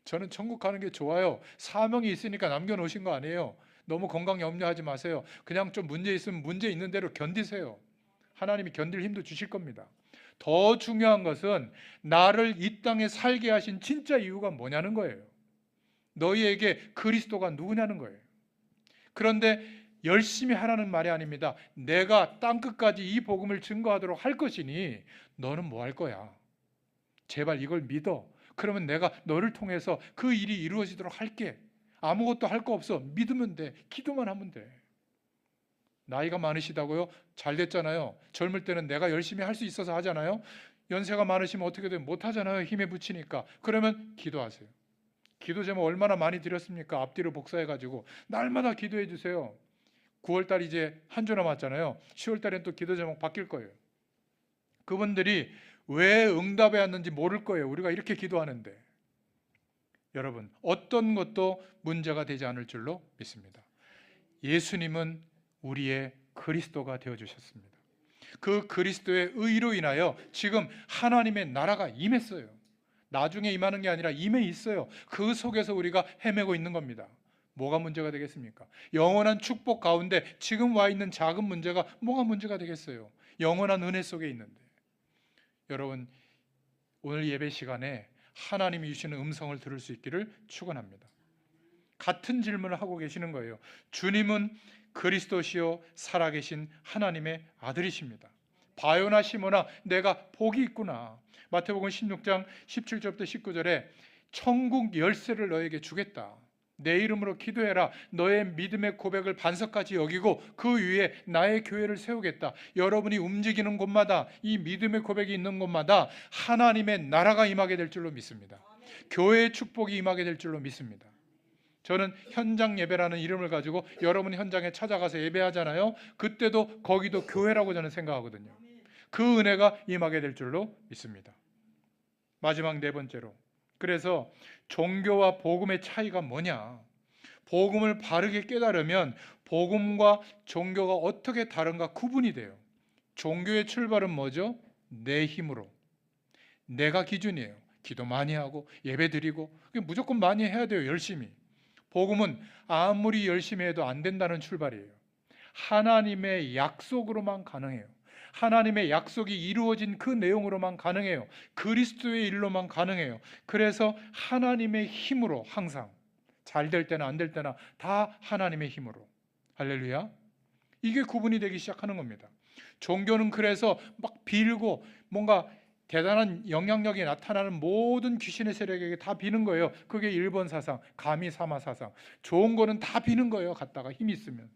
Speaker 2: 저는 천국 가는 게 좋아요. 사명이 있으니까 남겨놓으신 거 아니에요. 너무 건강 염려하지 마세요. 그냥 좀 문제 있으면 문제 있는 대로 견디세요. 하나님이 견딜 힘도 주실 겁니다. 더 중요한 것은 나를 이 땅에 살게 하신 진짜 이유가 뭐냐는 거예요. 너희에게 그리스도가 누구냐는 거예요. 그런데 열심히 하라는 말이 아닙니다. 내가 땅끝까지 이 복음을 증거하도록 할 것이니 너는 뭐 할 거야? 제발 이걸 믿어. 그러면 내가 너를 통해서 그 일이 이루어지도록 할게. 아무것도 할 거 없어. 믿으면 돼. 기도만 하면 돼. 나이가 많으시다고요? 잘 됐잖아요. 젊을 때는 내가 열심히 할 수 있어서 하잖아요. 연세가 많으시면 어떻게 돼? 못 하잖아요. 힘에 부치니까. 그러면 기도하세요. 기도 제목 얼마나 많이 드렸습니까? 앞뒤로 복사해가지고 날마다 기도해 주세요. 9월달 이제 한 주 남았잖아요. 10월달엔 또 기도 제목 바뀔 거예요. 그분들이 왜 응답이 왔는지 모를 거예요. 우리가 이렇게 기도하는데. 여러분, 어떤 것도 문제가 되지 않을 줄로 믿습니다. 예수님은 우리의 그리스도가 되어주셨습니다. 그 그리스도의 의로 인하여 지금 하나님의 나라가 임했어요. 나중에 임하는 게 아니라 임해 있어요. 그 속에서 우리가 헤매고 있는 겁니다. 뭐가 문제가 되겠습니까? 영원한 축복 가운데 지금 와 있는 작은 문제가 뭐가 문제가 되겠어요? 영원한 은혜 속에 있는데. 여러분, 오늘 예배 시간에 하나님이 주시는 음성을 들을 수 있기를 축원합니다. 같은 질문을 하고 계시는 거예요. 주님은 그리스도시요 살아계신 하나님의 아들이십니다. 바요나 시모나 내가 복이 있구나. 마태복음 16장 17절부터 19절에 천국 열쇠를 너에게 주겠다. 내 이름으로 기도해라. 너의 믿음의 고백을 반석까지 여기고 그 위에 나의 교회를 세우겠다. 여러분이 움직이는 곳마다 이 믿음의 고백이 있는 곳마다 하나님의 나라가 임하게 될 줄로 믿습니다. 교회의 축복이 임하게 될 줄로 믿습니다. 저는 현장 예배라는 이름을 가지고 여러분 현장에 찾아가서 예배하잖아요. 그때도 거기도 교회라고 저는 생각하거든요. 그 은혜가 임하게 될 줄로 믿습니다. 마지막 네 번째로, 그래서 종교와 복음의 차이가 뭐냐? 복음을 바르게 깨달으면 복음과 종교가 어떻게 다른가 구분이 돼요. 종교의 출발은 뭐죠? 내 힘으로. 내가 기준이에요. 기도 많이 하고 예배 드리고 무조건 많이 해야 돼요. 열심히. 복음은 아무리 열심히 해도 안 된다는 출발이에요. 하나님의 약속으로만 가능해요. 하나님의 약속이 이루어진 그 내용으로만 가능해요. 그리스도의 일로만 가능해요. 그래서 하나님의 힘으로 항상 잘 될 때나 안 될 때나 다 하나님의 힘으로. 할렐루야. 이게 구분이 되기 시작하는 겁니다. 종교는 그래서 막 빌고 뭔가 대단한 영향력이 나타나는 모든 귀신의 세력에게 다 비는 거예요. 그게 일본 사상, 가미사마 사상. 좋은 거는 다 비는 거예요. 갖다가 힘 있으면.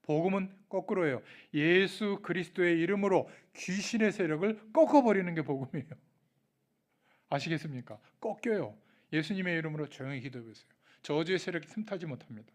Speaker 2: 복음은 거꾸로예요. 예수 그리스도의 이름으로 귀신의 세력을 꺾어버리는 게 복음이에요. 아시겠습니까? 꺾여요. 예수님의 이름으로 조용히 기도해보세요. 저주의 세력이 틈타지 못합니다.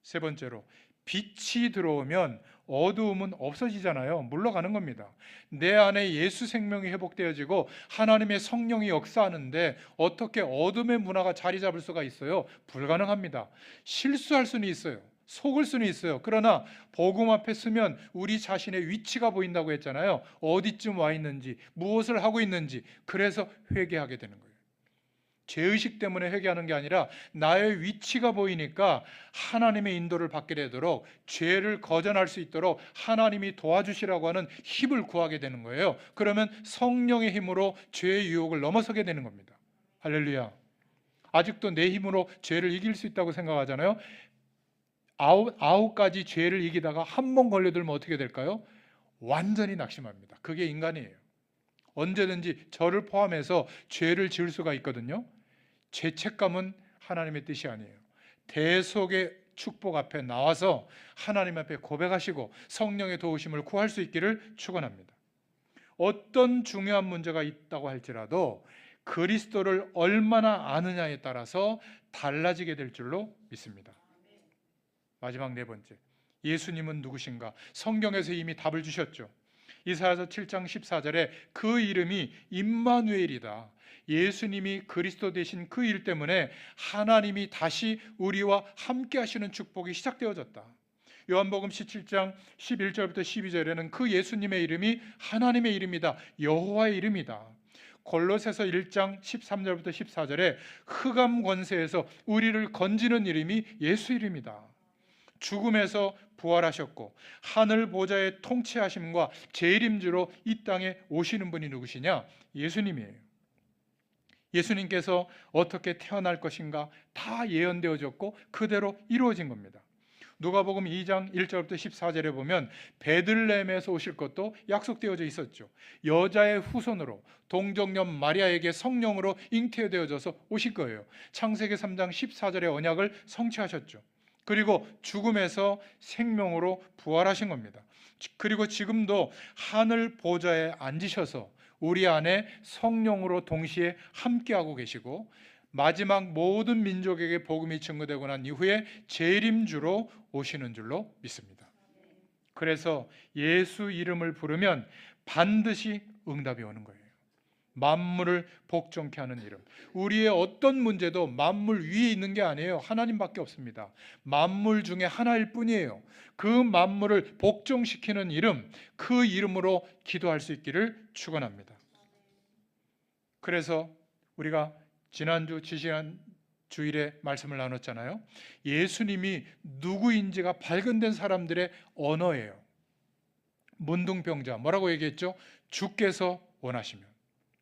Speaker 2: 세 번째로, 빛이 들어오면 어두움은 없어지잖아요. 물러가는 겁니다. 내 안에 예수 생명이 회복되어지고 하나님의 성령이 역사하는데 어떻게 어둠의 문화가 자리 잡을 수가 있어요? 불가능합니다. 실수할 수는 있어요. 속을 수는 있어요. 그러나 복음 앞에 서면 우리 자신의 위치가 보인다고 했잖아요. 어디쯤 와 있는지, 무엇을 하고 있는지. 그래서 회개하게 되는 거예요. 죄의식 때문에 회개하는 게 아니라 나의 위치가 보이니까 하나님의 인도를 받게 되도록, 죄를 거절할 수 있도록 하나님이 도와주시라고 하는 힘을 구하게 되는 거예요. 그러면 성령의 힘으로 죄의 유혹을 넘어서게 되는 겁니다. 할렐루야. 아직도 내 힘으로 죄를 이길 수 있다고 생각하잖아요. 아홉 가지 죄를 이기다가 한 번 걸려들면 어떻게 될까요? 완전히 낙심합니다. 그게 인간이에요. 언제든지 저를 포함해서 죄를 지을 수가 있거든요. 죄책감은 하나님의 뜻이 아니에요. 대속의 축복 앞에 나와서 하나님 앞에 고백하시고 성령의 도우심을 구할 수 있기를 축원합니다. 어떤 중요한 문제가 있다고 할지라도 그리스도를 얼마나 아느냐에 따라서 달라지게 될 줄로 믿습니다. 마지막 네 번째, 예수님은 누구신가? 성경에서 이미 답을 주셨죠. 이사야서 7장 14절에 그 이름이 임마누엘이다. 예수님이 그리스도 되신 그 일 때문에 하나님이 다시 우리와 함께 하시는 축복이 시작되어졌다. 요한복음 17장 11절부터 12절에는 그 예수님의 이름이 하나님의 이름이다. 여호와의 이름이다. 골로새서 1장 13절부터 14절에 흑암 권세에서 우리를 건지는 이름이 예수 이름이다. 죽음에서 부활하셨고 하늘 보좌의 통치하심과 재림주로 이 땅에 오시는 분이 누구시냐? 예수님이에요. 예수님께서 어떻게 태어날 것인가 다 예언되어졌고 그대로 이루어진 겁니다. 누가복음 2장 1절부터 14절에 보면 베들레헴에서 오실 것도 약속되어져 있었죠. 여자의 후손으로 동정녀 마리아에게 성령으로 잉태되어져서 오실 거예요. 창세기 3장 14절의 언약을 성취하셨죠. 그리고 죽음에서 생명으로 부활하신 겁니다. 그리고 지금도 하늘 보좌에 앉으셔서 우리 안에 성령으로 동시에 함께하고 계시고 마지막 모든 민족에게 복음이 증거되고 난 이후에 재림주로 오시는 줄로 믿습니다. 그래서 예수 이름을 부르면 반드시 응답이 오는 거예요. 만물을 복종케 하는 이름. 우리의 어떤 문제도 만물 위에 있는 게 아니에요. 하나님밖에 없습니다. 만물 중에 하나일 뿐이에요. 그 만물을 복종시키는 이름, 그 이름으로 기도할 수 있기를 축원합니다. 그래서 우리가 지난주 지지난 주일에 말씀을 나눴잖아요. 예수님이 누구인지가 발견된 사람들의 언어예요. 문둥병자 뭐라고 얘기했죠? 주께서 원하시면.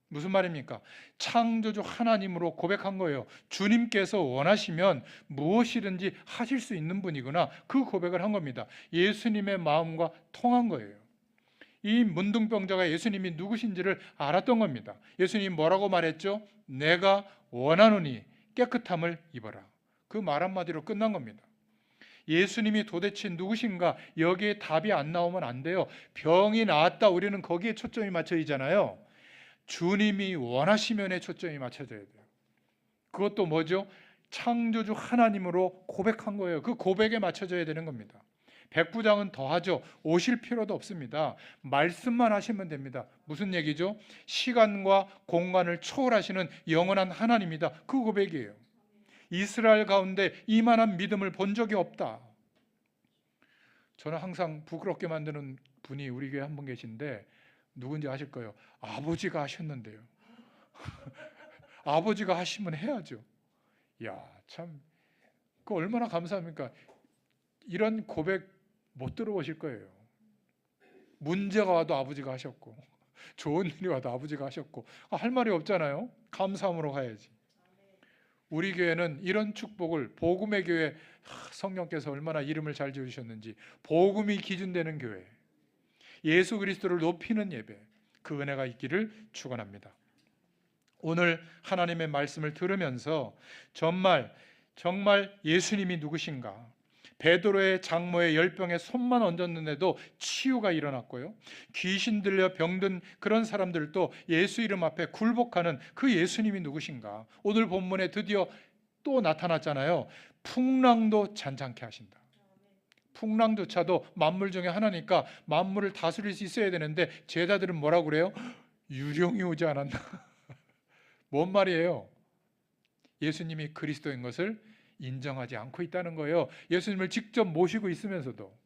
Speaker 2: 무슨 말입니까? 창조주 하나님으로 고백한 거예요. 주님께서 원하시면 무엇이든지 하실 수 있는 분이구나. 그 고백을 한 겁니다. 예수님의 마음과 통한 거예요. 이 문둥병자가 예수님이 누구신지를 알았던 겁니다. 예수님 뭐라고 말했죠? 내가 원하노니 깨끗함을 입어라. 그 말 한마디로 끝난 겁니다. 예수님이 도대체 누구신가? 여기에 답이 안 나오면 안 돼요. 병이 나았다. 우리는 거기에 초점이 맞춰지잖아요. 주님이 원하시면에 초점이 맞춰져야 돼요. 그것도 뭐죠? 창조주 하나님으로 고백한 거예요. 그 고백에 맞춰져야 되는 겁니다. 백부장은 더하죠. 오실 필요도 없습니다. 말씀만 하시면 됩니다. 무슨 얘기죠? 시간과 공간을 초월하시는 영원한 하나님이다. 그 고백이에요. 이스라엘 가운데 이만한 믿음을 본 적이 없다. 저는 항상 부끄럽게 만드는 분이 우리 교회 한 분 계신데 누군지 아실 거예요. 아버지가 하셨는데요. 아버지가 하시면 해야죠. 야, 참, 그 얼마나 감사합니까? 이런 고백 못 들어보실 거예요. 문제가 와도 아버지가 하셨고, 좋은 일이 와도 아버지가 하셨고, 할 말이 없잖아요. 감사함으로 가야지. 우리 교회는 이런 축복을, 복음의 교회, 성령께서 얼마나 이름을 잘 지으셨는지, 복음이 기준되는 교회, 예수 그리스도를 높이는 예배, 그 은혜가 있기를 축원합니다. 오늘 하나님의 말씀을 들으면서 정말 예수님이 누구신가? 베드로의 장모의 열병에 손만 얹었는데도 치유가 일어났고요, 귀신 들려 병든 그런 사람들도 예수 이름 앞에 굴복하는 그 예수님이 누구신가? 오늘 본문에 드디어 또 나타났잖아요. 풍랑도 잔잔케 하신다. 풍랑조차도 만물 중에 하나니까 만물을 다스릴 수 있어야 되는데 제자들은 뭐라고 그래요? 유령이 오지 않았나? 뭔 말이에요? 예수님이 그리스도인 것을 인정하지 않고 있다는 거예요. 예수님을 직접 모시고 있으면서도.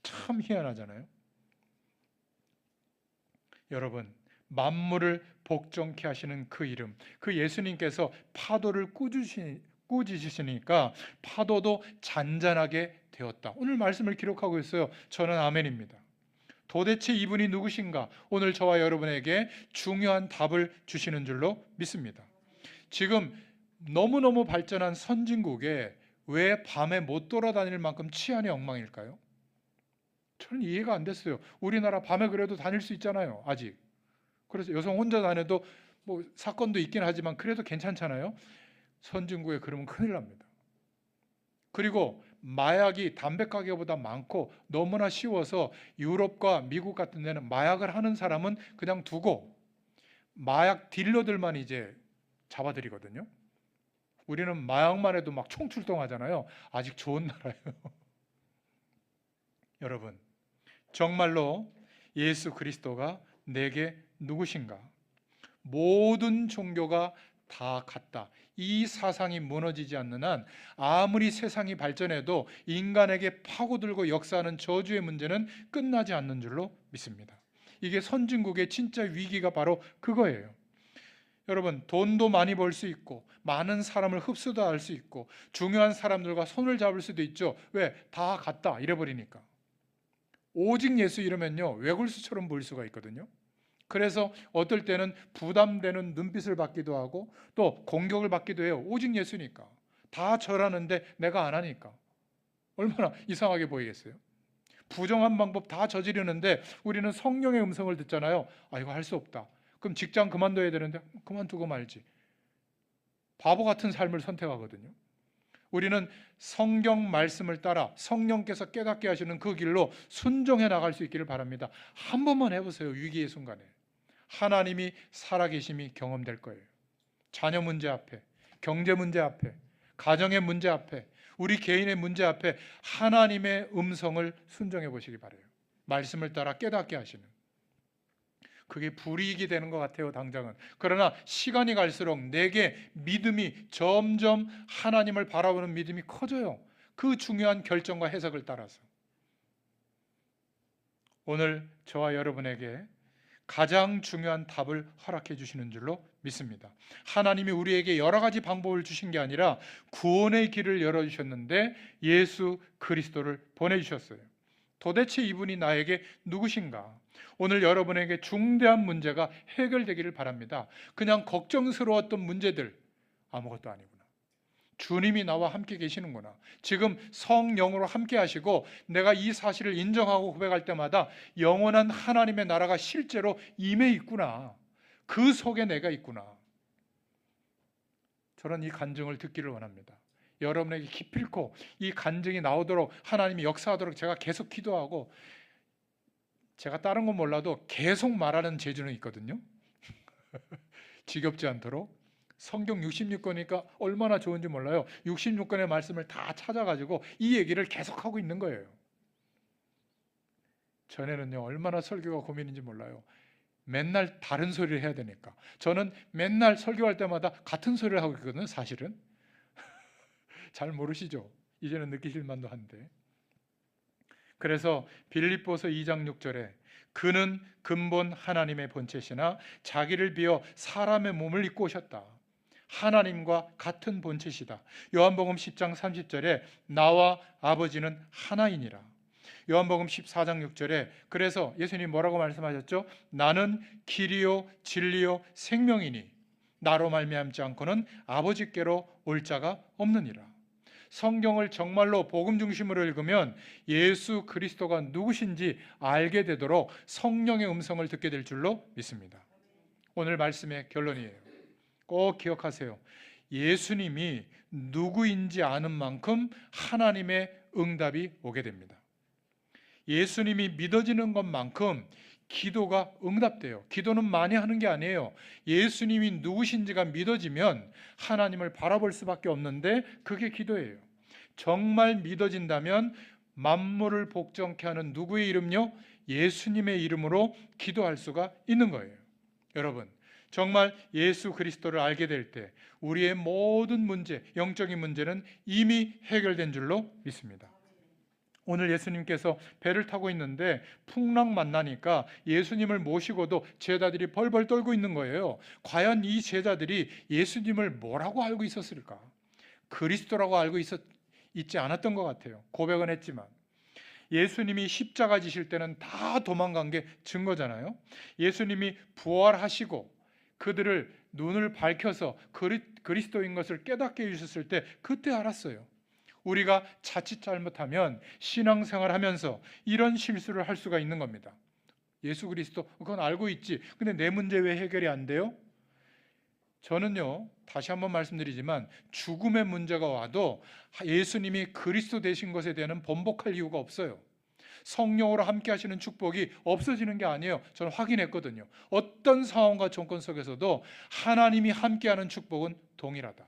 Speaker 2: 참 희한하잖아요. 여러분, 만물을 복종케 하시는 그 이름, 그 예수님께서 파도를 꾸짖으시니까 파도도 잔잔하게 되었다. 오늘 말씀을 기록하고 있어요. 저는 아멘입니다. 도대체 이분이 누구신가? 오늘 저와 여러분에게 중요한 답을 주시는 줄로 믿습니다. 지금 너무너무 발전한 선진국에 왜 밤에 못 돌아다닐 만큼 치안이 엉망일까요? 저는 이해가 안 됐어요. 우리나라 밤에 그래도 다닐 수 있잖아요, 아직. 그래서 여성 혼자 다녀도 뭐 사건도 있긴 하지만 그래도 괜찮잖아요. 선진국에 그러면 큰일 납니다. 그리고 마약이 담배 가게보다 많고 너무나 쉬워서 유럽과 미국 같은 데는 마약을 하는 사람은 그냥 두고 마약 딜러들만 이제 잡아들이거든요. 우리는 마약만 해도 막 총출동하잖아요. 아직 좋은 나라예요. 여러분, 정말로 예수 그리스도가 내게 누구신가? 모든 종교가 다 같다. 이 사상이 무너지지 않는 한 아무리 세상이 발전해도 인간에게 파고들고 역사하는 저주의 문제는 끝나지 않는 줄로 믿습니다. 이게 선진국의 진짜 위기가 바로 그거예요. 여러분, 돈도 많이 벌 수 있고 많은 사람을 흡수도 할 수 있고 중요한 사람들과 손을 잡을 수도 있죠. 왜? 다 같다 이래버리니까. 오직 예수 이러면요, 외골수처럼 보일 수가 있거든요. 그래서 어떨 때는 부담되는 눈빛을 받기도 하고 또 공격을 받기도 해요. 오직 예수니까. 다 절하는데 내가 안 하니까 얼마나 이상하게 보이겠어요. 부정한 방법 다 저지르는데 우리는 성령의 음성을 듣잖아요. 아, 이거 할 수 없다. 그럼 직장 그만둬야 되는데 그만두고 말지. 바보 같은 삶을 선택하거든요. 우리는 성경 말씀을 따라 성령께서 깨닫게 하시는 그 길로 순종해 나갈 수 있기를 바랍니다. 한 번만 해보세요. 위기의 순간에 하나님이 살아계심이 경험될 거예요. 자녀 문제 앞에, 경제 문제 앞에, 가정의 문제 앞에, 우리 개인의 문제 앞에 하나님의 음성을 순종해 보시기 바라요. 말씀을 따라 깨닫게 하시는, 그게 불이익이 되는 것 같아요, 당장은. 그러나 시간이 갈수록 내게 믿음이 점점 하나님을 바라보는 믿음이 커져요. 그 중요한 결정과 해석을 따라서. 오늘 저와 여러분에게 가장 중요한 답을 허락해 주시는 줄로 믿습니다. 하나님이 우리에게 여러 가지 방법을 주신 게 아니라 구원의 길을 열어주셨는데 예수 그리스도를 보내주셨어요. 도대체 이분이 나에게 누구신가? 오늘 여러분에게 중대한 문제가 해결되기를 바랍니다. 그냥 걱정스러웠던 문제들 아무것도 아니구나. 주님이 나와 함께 계시는구나. 지금 성령으로 함께 하시고 내가 이 사실을 인정하고 고백할 때마다 영원한 하나님의 나라가 실제로 임해 있구나. 그 속에 내가 있구나. 저는 이 간증을 듣기를 원합니다. 여러분에게 기필코 이 간증이 나오도록 하나님이 역사하도록 제가 계속 기도하고, 제가 다른 건 몰라도 계속 말하는 재주는 있거든요. 지겹지 않도록. 성경 66권이니까 얼마나 좋은지 몰라요. 66권의 말씀을 다 찾아가지고 이 얘기를 계속하고 있는 거예요. 전에는요, 얼마나 설교가 고민인지 몰라요. 맨날 다른 소리를 해야 되니까. 저는 맨날 설교할 때마다 같은 소리를 하고 있거든요, 사실은. 잘 모르시죠? 이제는 느끼실 만도 한데. 그래서 빌립보서 2장 6절에 그는 근본 하나님의 본체시나 자기를 비어 사람의 몸을 입고 오셨다. 하나님과 같은 본체시다. 요한복음 10장 30절에 나와 아버지는 하나이니라. 요한복음 14장 6절에 그래서 예수님 뭐라고 말씀하셨죠? 나는 길이요 진리요 생명이니 나로 말미암지 않고는 아버지께로 올 자가 없느니라. 성경을 정말로 복음 중심으로 읽으면 예수 그리스도가 누구신지 알게 되도록 성령의 음성을 듣게 될 줄로 믿습니다. 오늘 말씀의 결론이에요. 꼭 기억하세요. 예수님이 누구인지 아는 만큼 하나님의 응답이 오게 됩니다. 예수님이 믿어지는 것만큼 기도가 응답돼요. 기도는 많이 하는 게 아니에요. 예수님이 누구신지가 믿어지면 하나님을 바라볼 수밖에 없는데 그게 기도예요. 정말 믿어진다면 만물을 복종케 하는 누구의 이름요? 예수님의 이름으로 기도할 수가 있는 거예요. 여러분, 정말 예수 그리스도를 알게 될 때 우리의 모든 문제, 영적인 문제는 이미 해결된 줄로 믿습니다. 오늘 예수님께서 배를 타고 있는데 풍랑 만나니까 예수님을 모시고도 제자들이 벌벌 떨고 있는 거예요. 과연 이 제자들이 예수님을 뭐라고 알고 있었을까? 그리스도라고 알고 있지 않았던 것 같아요. 고백은 했지만 예수님이 십자가 지실 때는 다 도망간 게 증거잖아요. 예수님이 부활하시고 그들을 눈을 밝혀서 그리스도인 것을 깨닫게 해주셨을 때 그때 알았어요. 우리가 자칫 잘못하면 신앙생활 하면서 이런 실수를 할 수가 있는 겁니다. 예수 그리스도 그건 알고 있지. 근데 내 문제 왜 해결이 안 돼요? 저는요, 다시 한번 말씀드리지만 죽음의 문제가 와도 예수님이 그리스도 되신 것에 대한 번복할 이유가 없어요. 성령으로 함께 하시는 축복이 없어지는 게 아니에요. 저는 확인했거든요. 어떤 상황과 정권 속에서도 하나님이 함께하는 축복은 동일하다.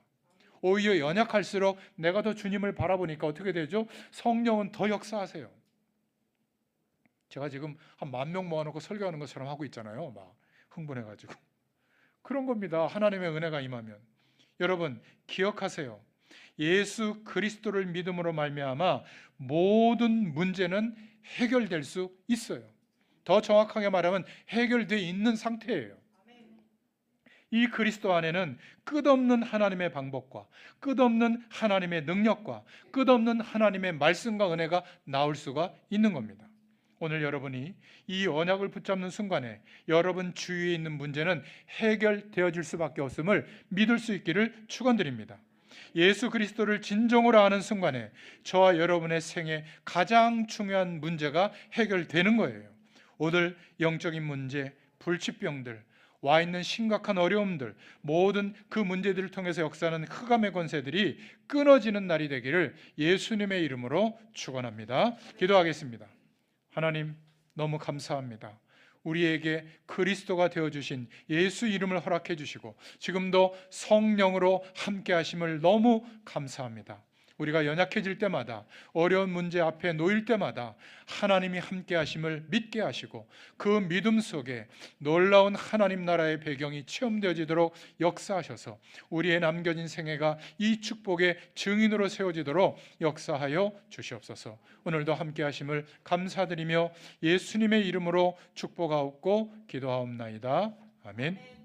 Speaker 2: 오히려 연약할수록 내가 더 주님을 바라보니까 어떻게 되죠? 성령은 더 역사하세요. 제가 지금 한 10,000명 모아놓고 설교하는 것처럼 하고 있잖아요. 막 흥분해가지고. 그런 겁니다. 하나님의 은혜가 임하면. 여러분 기억하세요. 예수 그리스도를 믿음으로 말미암아 모든 문제는 해결될 수 있어요. 더 정확하게 말하면 해결되어 있는 상태예요. 이 그리스도 안에는 끝없는 하나님의 방법과 끝없는 하나님의 능력과 끝없는 하나님의 말씀과 은혜가 나올 수가 있는 겁니다. 오늘 여러분이 이 언약을 붙잡는 순간에 여러분 주위에 있는 문제는 해결되어질 수밖에 없음을 믿을 수 있기를 축원드립니다. 예수 그리스도를 진정으로 아는 순간에 저와 여러분의 생에 가장 중요한 문제가 해결되는 거예요. 오늘 영적인 문제, 불치병들, 와 있는 심각한 어려움들, 모든 그 문제들을 통해서 역사하는 흑암의 권세들이 끊어지는 날이 되기를 예수님의 이름으로 축원합니다. 기도하겠습니다. 하나님 너무 감사합니다. 우리에게 그리스도가 되어주신 예수 이름을 허락해 주시고 지금도 성령으로 함께 하심을 너무 감사합니다. 우리가 연약해질 때마다 어려운 문제 앞에 놓일 때마다 하나님이 함께 하심을 믿게 하시고 그 믿음 속에 놀라운 하나님 나라의 배경이 체험되어지도록 역사하셔서 우리의 남겨진 생애가 이 축복의 증인으로 세워지도록 역사하여 주시옵소서. 오늘도 함께 하심을 감사드리며 예수님의 이름으로 축복하옵고 기도하옵나이다. 아멘.